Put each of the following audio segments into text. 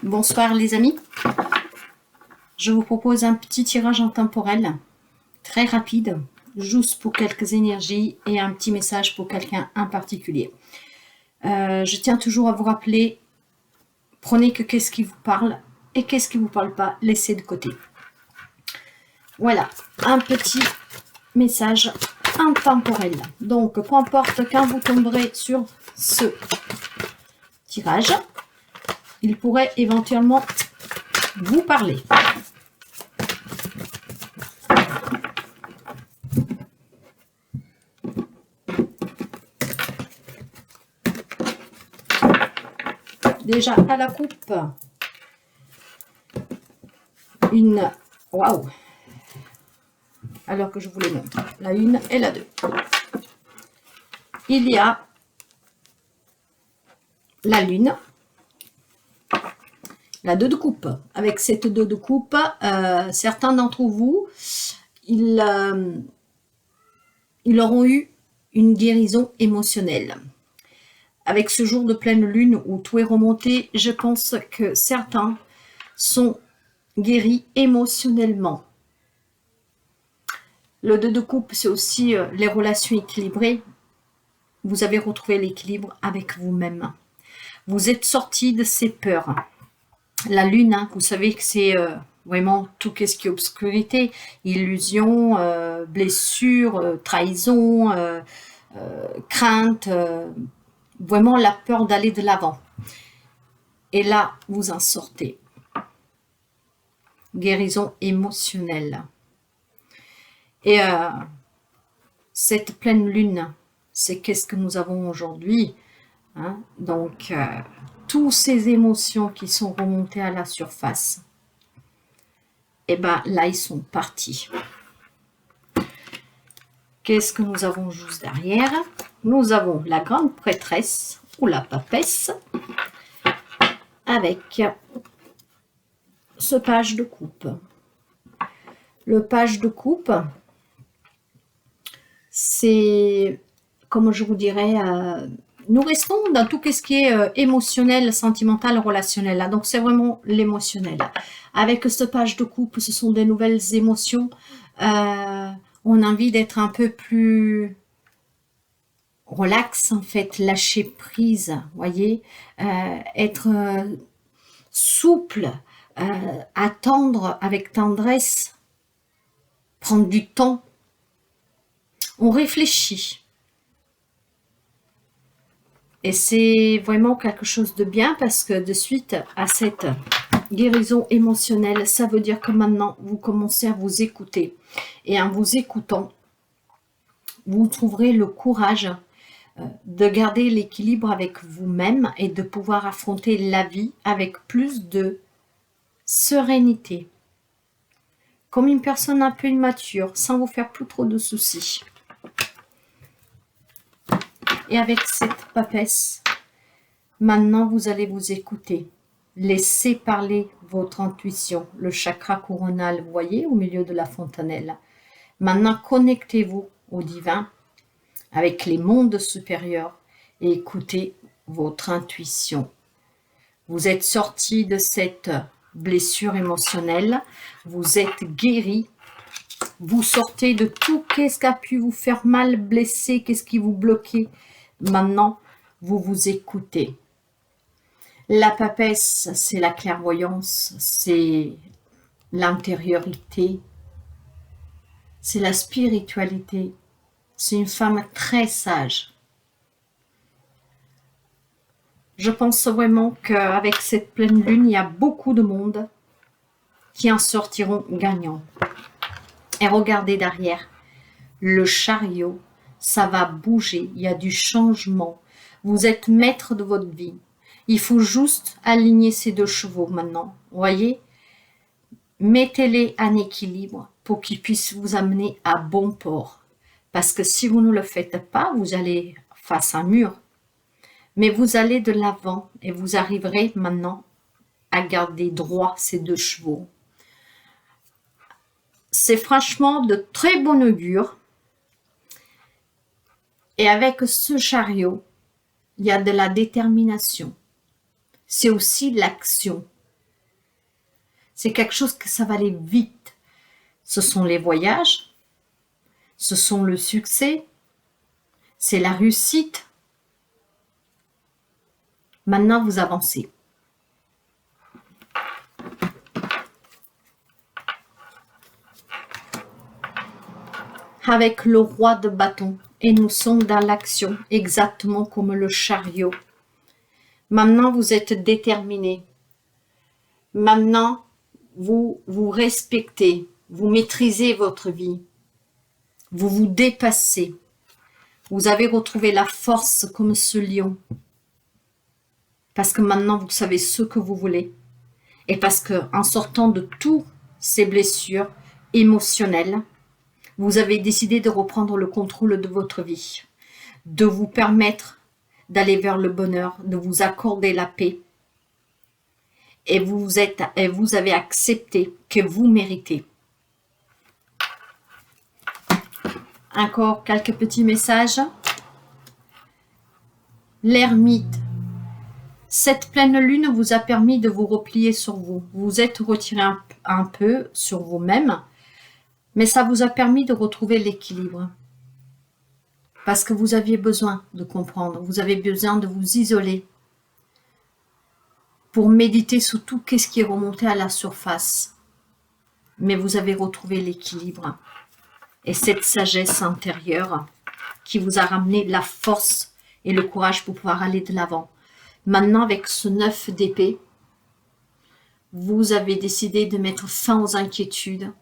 Bonsoir les amis, je vous propose un petit tirage intemporel, très rapide, juste pour quelques énergies et un petit message pour quelqu'un en particulier. Je tiens toujours à vous rappeler, prenez que qu'est-ce qui vous parle et qu'est-ce qui ne vous parle pas, laissez de côté. Voilà, un petit message intemporel. Donc, peu importe quand vous tomberez sur ce tirage, il pourrait éventuellement vous parler. Déjà à la coupe, une, waouh, alors que je vous les montre, la 1 et la 2. Il y a la lune, la 2 de coupe. Avec cette 2 de coupe, certains d'entre vous, ils auront eu une guérison émotionnelle. Avec ce jour de pleine lune où tout est remonté, je pense que certains sont guéris émotionnellement. Le 2 de coupe, c'est aussi les relations équilibrées. Vous avez retrouvé l'équilibre avec vous-même. Vous êtes sorti de ces peurs. La lune, hein, vous savez que c'est vraiment tout ce qui est obscurité, illusion, blessure, trahison, crainte, vraiment la peur d'aller de l'avant. Et là, vous en sortez. Guérison émotionnelle. Et cette pleine lune, c'est qu'est-ce que nous avons aujourd'hui, hein? Donc, toutes ces émotions qui sont remontées à la surface, et bien là, ils sont partis. Qu'est-ce que nous avons juste derrière? Nous avons la grande prêtresse ou la papesse avec ce page de coupe. Le page de coupe, c'est, comme je vous dirais, nous restons dans tout ce qui est émotionnel, sentimental, relationnel. Là. Donc, c'est vraiment l'émotionnel. Avec ce page de coupe, ce sont des nouvelles émotions. On a envie d'être un peu plus relax, en fait, lâcher prise, voyez, être souple, attendre avec tendresse, prendre du temps. On réfléchit. Et c'est vraiment quelque chose de bien parce que de suite à cette guérison émotionnelle, ça veut dire que maintenant, vous commencez à vous écouter. Et en vous écoutant, vous trouverez le courage de garder l'équilibre avec vous-même et de pouvoir affronter la vie avec plus de sérénité. Comme une personne un peu immature, sans vous faire plus trop de soucis. Et avec cette papesse, maintenant vous allez vous écouter. Laissez parler votre intuition, le chakra coronal, vous voyez, au milieu de la fontanelle. Maintenant, connectez-vous au divin, avec les mondes supérieurs, et écoutez votre intuition. Vous êtes sorti de cette blessure émotionnelle, vous êtes guéri, vous sortez de tout ce qui a pu vous faire mal, blesser, qu'est-ce qui vous bloquait. Maintenant, vous vous écoutez. La papesse, c'est la clairvoyance, c'est l'intériorité, c'est la spiritualité. C'est une femme très sage. Je pense vraiment qu'avec cette pleine lune, il y a beaucoup de monde qui en sortiront gagnants. Et regardez derrière, le chariot, ça va bouger, il y a du changement. Vous êtes maître de votre vie. Il faut juste aligner ces 2 chevaux maintenant. Vous voyez? Mettez-les en équilibre pour qu'ils puissent vous amener à bon port. Parce que si vous ne le faites pas, vous allez face à un mur. Mais vous allez de l'avant et vous arriverez maintenant à garder droit ces 2 chevaux. C'est franchement de très bon augure. Et avec ce chariot, il y a de la détermination. C'est aussi l'action. C'est quelque chose que ça va aller vite. Ce sont les voyages, ce sont le succès, c'est la réussite. Maintenant, vous avancez. Avec le roi de bâton, et nous sommes dans l'action, exactement comme le chariot. Maintenant, vous êtes déterminé. Maintenant, vous vous respectez, vous maîtrisez votre vie, vous vous dépassez. Vous avez retrouvé la force comme ce lion. Parce que maintenant, vous savez ce que vous voulez. Et parce que en sortant de toutes ces blessures émotionnelles, vous avez décidé de reprendre le contrôle de votre vie, de vous permettre d'aller vers le bonheur, de vous accorder la paix. Et vous avez accepté que vous méritez. Encore quelques petits messages. L'ermite. Cette pleine lune vous a permis de vous replier sur vous. Vous vous êtes retiré un peu sur vous-même, mais ça vous a permis de retrouver l'équilibre. Parce que vous aviez besoin de comprendre, vous avez besoin de vous isoler pour méditer sur tout ce qui est remonté à la surface. Mais vous avez retrouvé l'équilibre et cette sagesse intérieure qui vous a ramené la force et le courage pour pouvoir aller de l'avant. Maintenant, avec ce 9 d'épée, vous avez décidé de mettre fin aux inquiétudes,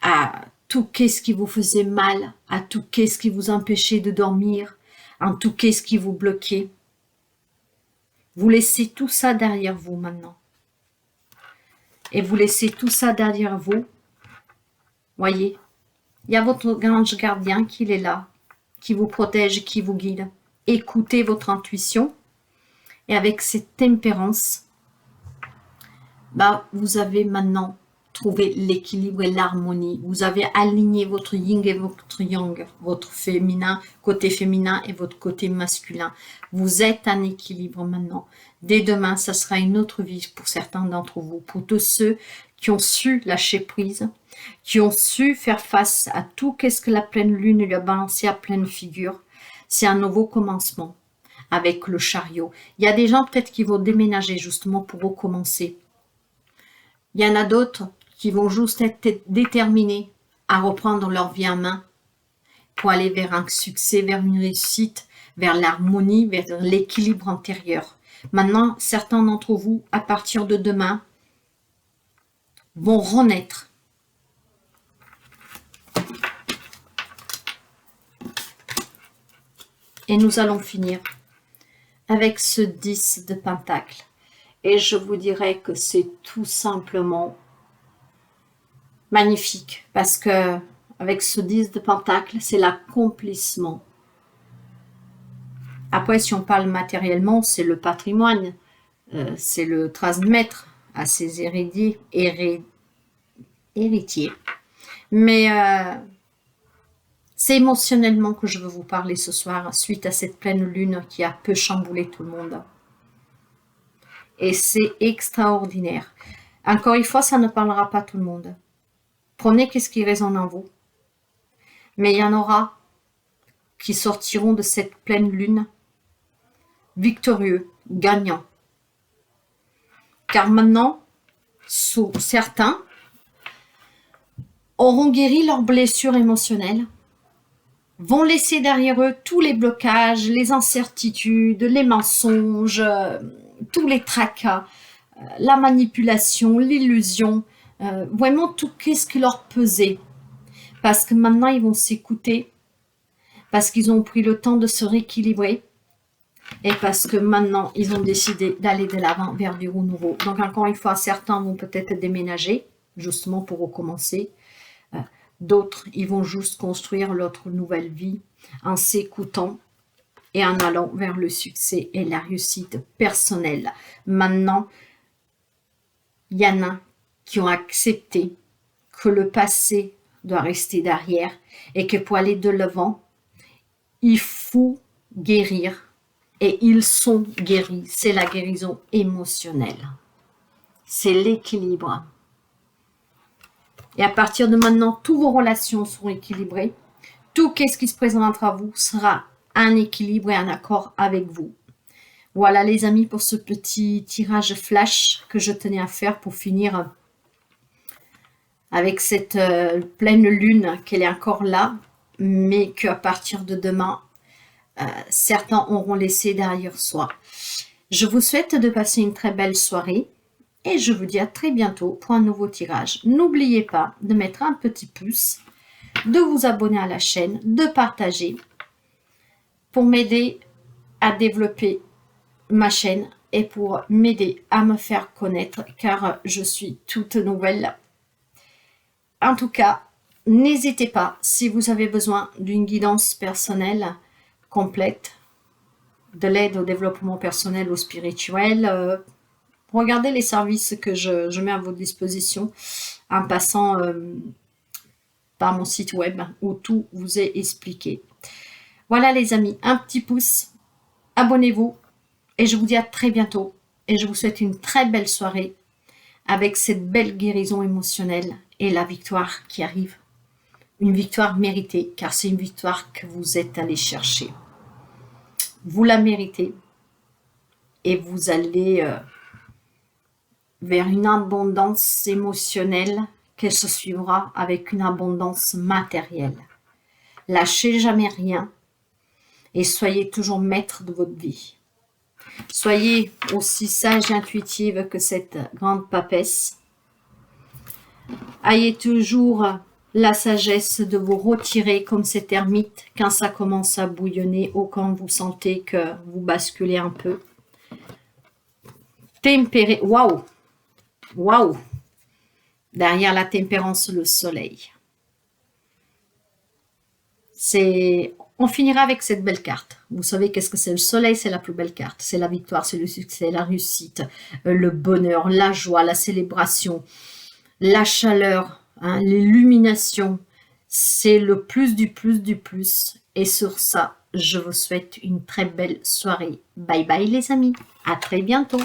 à tout ce qui vous faisait mal, à tout ce qui vous empêchait de dormir, à tout ce qui vous bloquait. Vous laissez tout ça derrière vous maintenant. Et vous laissez tout ça derrière vous. Voyez, il y a votre ange gardien qui est là, qui vous protège, qui vous guide. Écoutez votre intuition. Et avec cette tempérance, vous avez maintenant trouvé l'équilibre et l'harmonie. Vous avez aligné votre yin et votre yang, votre féminin, côté féminin et votre côté masculin. Vous êtes en équilibre maintenant. Dès demain, ça sera une autre vie pour certains d'entre vous. Pour tous ceux qui ont su lâcher prise, qui ont su faire face à tout ce que la pleine lune lui a balancé à pleine figure. C'est un nouveau commencement. Avec le chariot. Il y a des gens peut-être qui vont déménager justement pour recommencer. Il y en a d'autres qui vont juste être déterminés à reprendre leur vie en main pour aller vers un succès, vers une réussite, vers l'harmonie, vers l'équilibre intérieur. Maintenant, certains d'entre vous, à partir de demain, vont renaître. Et nous allons finir avec ce 10 de Pentacle. Et je vous dirais que c'est tout simplement magnifique. Parce que avec ce 10 de Pentacle, c'est l'accomplissement. Après, si on parle matériellement, c'est le patrimoine. C'est le transmettre à ses héritiers. Mais c'est émotionnellement que je veux vous parler ce soir, suite à cette pleine lune qui a peu chamboulé tout le monde. Et c'est extraordinaire. Encore une fois, ça ne parlera pas tout le monde. Prenez ce qui résonne en vous. Mais il y en aura qui sortiront de cette pleine lune victorieux, gagnants. Car maintenant, certains auront guéri leurs blessures émotionnelles, vont laisser derrière eux tous les blocages, les incertitudes, les mensonges, tous les tracas, la manipulation, l'illusion, vraiment tout ce qui leur pesait. Parce que maintenant, ils vont s'écouter, parce qu'ils ont pris le temps de se rééquilibrer, et parce que maintenant, ils ont décidé d'aller de l'avant vers du renouveau. Donc, encore une fois, certains vont peut-être déménager, justement pour recommencer. D'autres, ils vont juste construire leur nouvelle vie en s'écoutant et en allant vers le succès et la réussite personnelle. Maintenant, il y en a qui ont accepté que le passé doit rester derrière et que pour aller de l'avant, il faut guérir. Et ils sont guéris. C'est la guérison émotionnelle. C'est l'équilibre. Et à partir de maintenant, toutes vos relations seront équilibrées. Tout ce qui se présentera à vous sera un équilibre et un accord avec vous. Voilà les amis pour ce petit tirage flash que je tenais à faire pour finir avec cette pleine lune qu'elle est encore là, mais qu'à partir de demain, certains auront laissé derrière soi. Je vous souhaite de passer une très belle soirée et je vous dis à très bientôt pour un nouveau tirage. N'oubliez pas de mettre un petit pouce, de vous abonner à la chaîne, de partager pour m'aider à développer ma chaîne et pour m'aider à me faire connaître car je suis toute nouvelle. En tout cas, n'hésitez pas si vous avez besoin d'une guidance personnelle complète, de l'aide au développement personnel ou spirituel. Regardez les services que je mets à votre disposition en passant par mon site web où tout vous est expliqué. Voilà les amis, un petit pouce, abonnez-vous et je vous dis à très bientôt et je vous souhaite une très belle soirée avec cette belle guérison émotionnelle et la victoire qui arrive. Une victoire méritée car c'est une victoire que vous êtes allé chercher. Vous la méritez et vous allez vers une abondance émotionnelle qui se suivra avec une abondance matérielle. Lâchez jamais rien et soyez toujours maître de votre vie. Soyez aussi sage et intuitive que cette grande papesse. Ayez toujours la sagesse de vous retirer comme cet ermite quand ça commence à bouillonner ou quand vous sentez que vous basculez un peu. Tempérez. Waouh! Waouh! Derrière la tempérance, le soleil. On finira avec cette belle carte. Vous savez qu'est-ce que c'est? Le soleil, c'est la plus belle carte. C'est la victoire, c'est le succès, la réussite, le bonheur, la joie, la célébration, la chaleur, hein, l'illumination. C'est le plus du plus du plus. Et sur ça, je vous souhaite une très belle soirée. Bye bye les amis. À très bientôt.